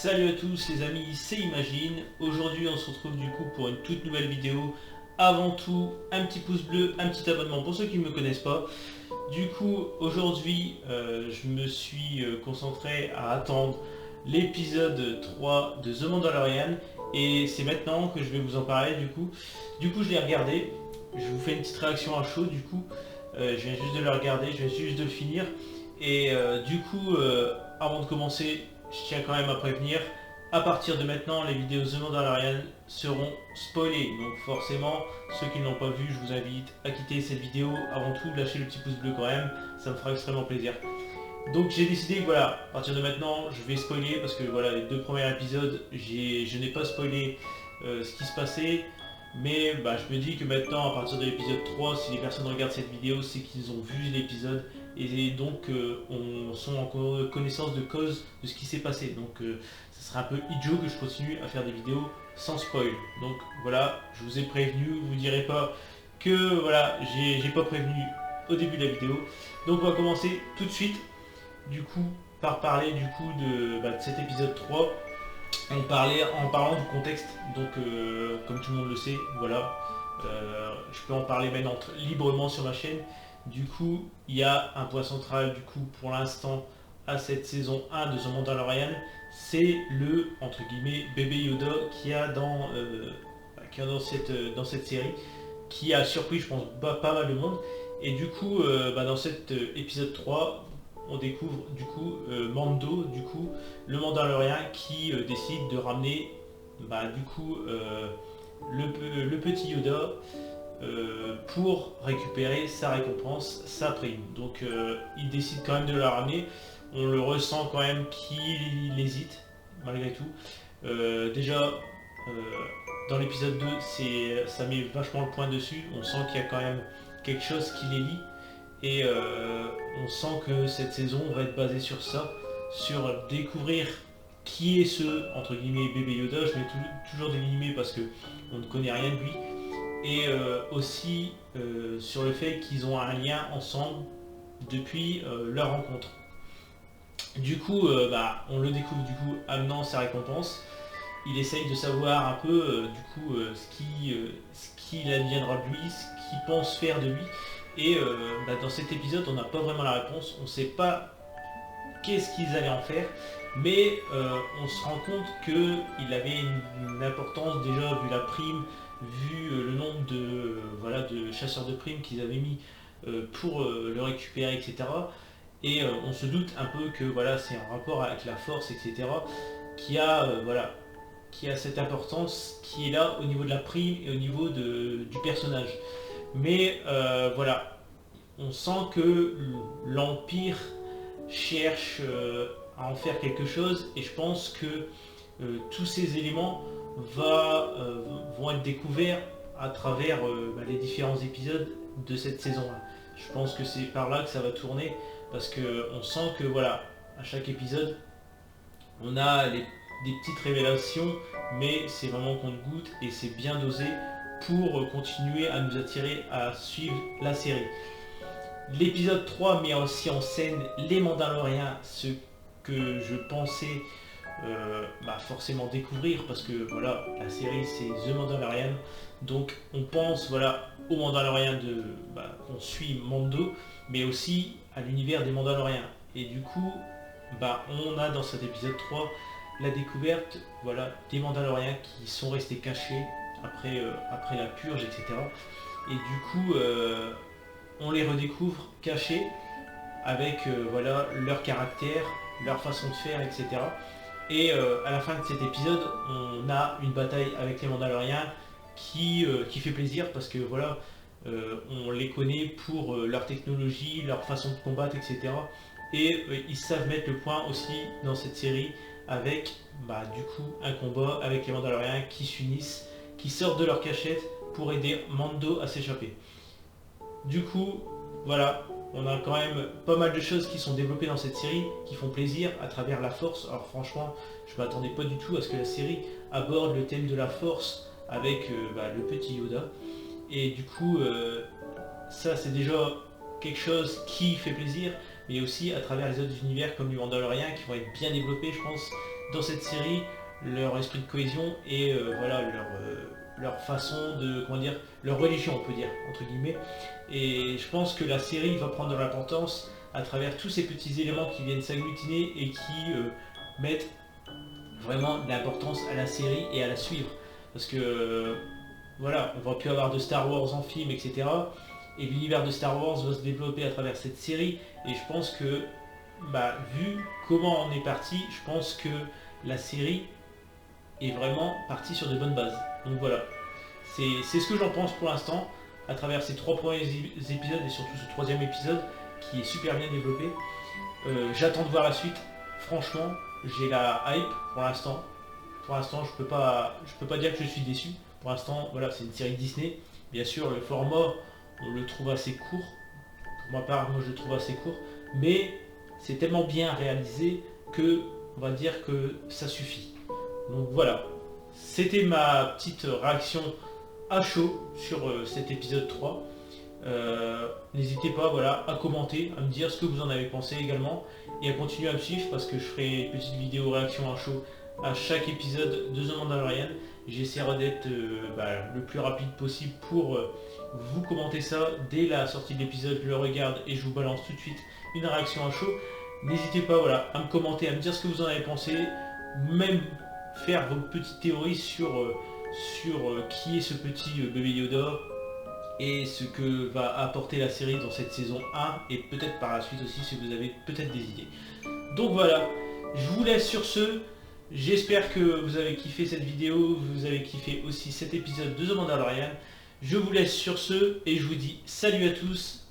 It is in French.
Salut à tous les amis, c'est Imagine. Aujourd'hui on se retrouve du coup pour une toute nouvelle vidéo. Avant tout, un petit pouce bleu, un petit abonnement pour ceux qui ne me connaissent pas. Du coup, aujourd'hui, je me suis concentré à attendre l'épisode 3 de The Mandalorian. Et c'est maintenant que je vais vous en parler du coup. Je l'ai regardé. Je vous fais une petite réaction à chaud du coup. Je viens juste de le regarder, je viens juste de le finir. Et avant de commencer, je tiens quand même à prévenir, à partir de maintenant, les vidéos The Mandalorian seront spoilées. Donc forcément, ceux qui ne l'ont pas vu, je vous invite à quitter cette vidéo. Avant tout, lâchez le petit pouce bleu quand même, ça me fera extrêmement plaisir. Donc j'ai décidé que voilà, à partir de maintenant, je vais spoiler parce que voilà, les deux premiers épisodes, je n'ai pas spoilé ce qui se passait. Mais je me dis que maintenant, à partir de l'épisode 3, si les personnes regardent cette vidéo, c'est qu'ils ont vu l'épisode et donc on sont en connaissance de cause de ce qui s'est passé. Donc ça serait un peu idiot que je continue à faire des vidéos sans spoil. Donc voilà, je vous ai prévenu, vous ne direz pas que voilà, j'ai pas prévenu au début de la vidéo. Donc on va commencer tout de suite du coup par parler du coup de cet épisode 3 en parlant du contexte. Donc comme tout le monde le sait, voilà, je peux en parler maintenant librement sur ma chaîne. Du coup, il y a un point central du coup pour l'instant à cette saison 1 de The Mandalorian, c'est le entre guillemets bébé Yoda dans cette série, qui a surpris je pense pas mal de monde. Et du coup, dans cet épisode 3, on découvre du coup Mando, du coup le Mandalorien qui décide de ramener le petit Yoda pour récupérer sa récompense, sa prime. Donc il décide quand même de la ramener. On le ressent quand même qu'il hésite malgré tout. Déjà dans l'épisode 2, ça met vachement le point dessus. On sent qu'il y a quand même quelque chose qui les lie. Et on sent que cette saison va être basée sur ça, sur découvrir qui est ce entre guillemets bébé Yoda. Je mets toujours des guillemets parce que on ne connaît rien de lui. Et aussi sur le fait qu'ils ont un lien ensemble depuis leur rencontre. Du coup, on le découvre du coup amenant sa récompense. Il essaye de savoir un peu ce qu'il adviendra de lui, ce qu'il pense faire de lui. Et dans cet épisode, on n'a pas vraiment la réponse. On ne sait pas qu'est-ce qu'ils allaient en faire, mais on se rend compte qu'il avait une importance déjà vu la prime, vu le nombre de chasseurs de primes qu'ils avaient mis pour le récupérer, etc. Et on se doute un peu que voilà, c'est en rapport avec la force, etc. qui a qui a cette importance qui est là au niveau de la prime et au niveau du personnage. Mais voilà, on sent que l'Empire cherche à en faire quelque chose et je pense que tous ces éléments vont être découverts à travers les différents épisodes de cette saison-là. Je pense que c'est par là que ça va tourner parce qu'on sent que voilà, à chaque épisode, on a des petites révélations, mais c'est vraiment compte-goutte et c'est bien dosé pour continuer à nous attirer à suivre la série. L'épisode 3 met aussi en scène les Mandaloriens, ce que je pensais forcément découvrir parce que voilà, la série c'est The Mandalorian, donc on pense voilà aux Mandaloriens on suit Mando, mais aussi à l'univers des Mandaloriens. Et du coup, on a dans cet épisode 3 la découverte des Mandaloriens qui sont restés cachés après la purge, etc. Et du coup, on les redécouvre cachés avec leur caractère, leur façon de faire, etc. Et à la fin de cet épisode, on a une bataille avec les Mandaloriens qui fait plaisir parce que voilà, on les connaît pour leur technologie, leur façon de combattre, etc. Et ils savent mettre le point aussi dans cette série avec du coup un combat avec les Mandaloriens qui s'unissent, qui sortent de leur cachette pour aider Mando à s'échapper. Du coup, voilà, on a quand même pas mal de choses qui sont développées dans cette série, qui font plaisir à travers la force. Alors franchement, je m'attendais pas du tout à ce que la série aborde le thème de la force avec le petit Yoda. Et du coup, ça c'est déjà quelque chose qui fait plaisir, mais aussi à travers les autres univers comme du Mandalorian qui vont être bien développés, je pense, dans cette série, leur esprit de cohésion et voilà leur façon de, comment dire, leur religion on peut dire, entre guillemets. Et je pense que la série va prendre de l'importance à travers tous ces petits éléments qui viennent s'agglutiner et qui mettent vraiment de l'importance à la série et à la suivre. Parce que voilà, on va plus avoir de Star Wars en film, etc. Et l'univers de Star Wars va se développer à travers cette série. Et je pense que, bah, vu comment on est parti, je pense que la série est vraiment partie sur de bonnes bases. Donc voilà, c'est ce que j'en pense pour l'instant, à travers ces 3 premiers épisodes et surtout ce 3e épisode qui est super bien développé. J'attends de voir la suite. Franchement, j'ai la hype pour l'instant. Pour l'instant, je peux pas dire que je suis déçu. Pour l'instant, voilà, c'est une série Disney. Bien sûr, le format, on le trouve assez court. Pour ma part, moi je le trouve assez court. Mais c'est tellement bien réalisé que, on va dire que ça suffit. Donc voilà, c'était ma petite réaction à chaud sur cet épisode 3. N'hésitez pas, voilà, à commenter, à me dire ce que vous en avez pensé également et à continuer à me suivre parce que je ferai une petite vidéo réaction à chaud à chaque épisode de The Mandalorian. J'essaierai d'être le plus rapide possible pour vous commenter ça dès la sortie de l'épisode. Je le regarde et je vous balance tout de suite une réaction à chaud. N'hésitez pas, voilà, à me commenter, à me dire ce que vous en avez pensé, même faire vos petites théories sur qui est ce petit bébé Yoda et ce que va apporter la série dans cette saison 1 et peut-être par la suite aussi si vous avez peut-être des idées. Donc voilà, je vous laisse sur ce. J'espère que vous avez kiffé cette vidéo, vous avez kiffé aussi cet épisode de The Mandalorian. Je vous laisse sur ce et je vous dis salut à tous